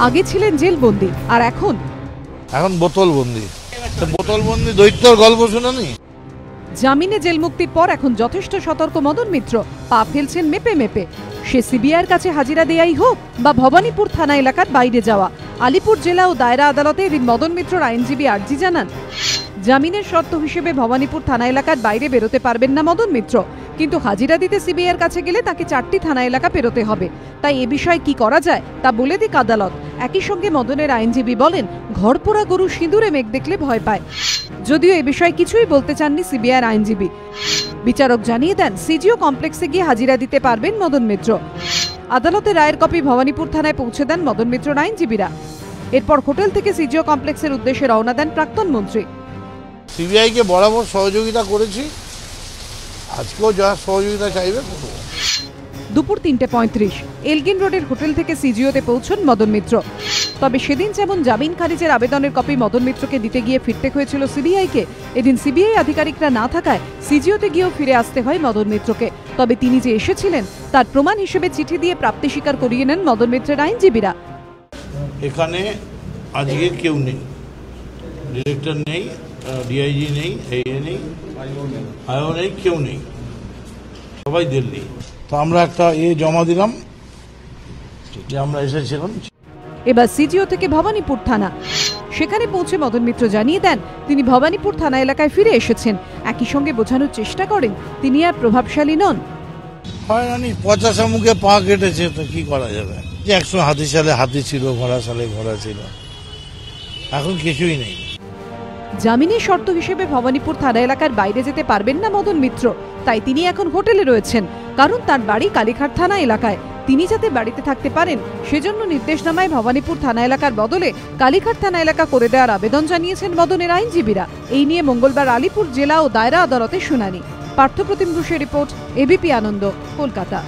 আগে ছিলেন জেলবন্দি আর এখন বোতলবন্দি। বোতলবন্দি দৈত্যর গল্প শুনেনি? জামিনে জেল মুক্তির পর এখন যথেষ্ট সতর্ক মদন মিত্র, পা ফেলছেন মেপে মেপে। সে সিবিআইয়ের কাছে হাজিরা দেয়াই হোক বা ভবানীপুর থানা এলাকার বাইরে যাওয়া। আলিপুর জেলা ও দায়রা আদালতে এদিন মদন মিত্রর আইনজীবী আর্জি জানান, জামিনের শর্ত হিসেবে ভবানীপুর থানা এলাকার বাইরে বেরোতে পারবেন না মদন মিত্র, কিন্তু হাজিরা দিতে সিবিআইয়ের কাছে গেলে তাকে 4টি থানা এলাকা পেরোতে হবে। তাই এ বিষয়ে কি করা যায় তা বলে দিক আদালত। একই সঙ্গে মদনের আইনজীবী বলেন, ঘরপোড়া গরু সিঁদুরে মেঘ দেখলে ভয় পায়। যদিও এ বিষয়ে কিছুই বলতে চাননি সিবিআইয়ের আইনজীবী। বিচারক জানিয়ে দেন, সিজিও কমপ্লেক্সে গিয়ে হাজিরা দিতে পারবেন মদন মিত্র। আদালতে রায়ের কপি ভবানীপুর থানায় পৌঁছে দেন মদন মিত্রর আইনজীবীরা। এরপর হোটেল থেকে সিজিও কমপ্লেক্সের উদ্দেশ্যে রওনা দেন প্রাক্তন মন্ত্রী। সিবিআইকে বরাবর সহযোগিতা করেছি, আজকেও যা সহযোগিতা চাইবে করব। দুপুর 3:35 এলগিন রোডের হোটেল থেকে সিজিওতে পৌঁছন মদন মিত্র। তবে সেদিন যেমন জামিন খারিজের আবেদনের কপি মদন মিত্রকে দিতে গিয়ে ফিরতে হয়েছিল সিবিআইকে, এদিন সিবিআই আধিকারিকরা না থাকায় সিজিওতে গিয়েও ফিরে আসতে হয় মদন মিত্রকে। তবে তিনি যে এসেছিলেন তার প্রমাণ হিসেবে চিঠি দিয়ে প্রাপ্তি স্বীকার করিয়ে নেন মদন মিত্রের আইনজীবীরা। এখানে আজকে কেউ নেই, ডিরেক্টর নেই, ডিআইজি নেই, এএ নেই, আইও নেই, কেউ নেই, সবাই দিল্লি। তো আমরা একটা জমা দিলাম যে আমরা এসেছিলাম। এবার সিজিও থেকে ভবানীপুর থানা। সেখানে পৌঁছে মদন মিত্র জানিয়ে দেন, তিনি ভবানীপুর থানা এলাকায় ফিরে এসেছেন। একই সঙ্গে বোঝানোর চেষ্টা করেন তিনি আর প্রভাবশালী নন। হয় না, পচাশা মুখে পা কেটেছে, তো কি করা যাবে? যে 100 হাতি সালে হাতি ছিল, ঘোড়া সালে ঘোড়া ছিল, এখন কিছুই নেই। জামিনের শর্ত হিসেবে ভবানীপুর থানা এলাকার বাইরে যেতে পারবেন না মদন মিত্র, তাই তিনি এখন হোটেলে রয়েছেন। কারণ তার বাড়ি কালীঘাট থানা এলাকায়। তিনি যাতে বাড়িতে থাকতে পারেন সেজন্য নির্দেশনামায় ভবানীপুর থানা এলাকার বদলে কালীঘাট থানা এলাকা করে দেওয়ার আবেদন জানিয়েছেন মদনের আইনজীবীরা। এই নিয়ে মঙ্গলবার আলিপুর জেলা ও দায়রা আদালতে শুনানি। পার্থপ্রতিম ঘোষের রিপোর্ট, এবিপি আনন্দ, কলকাতা।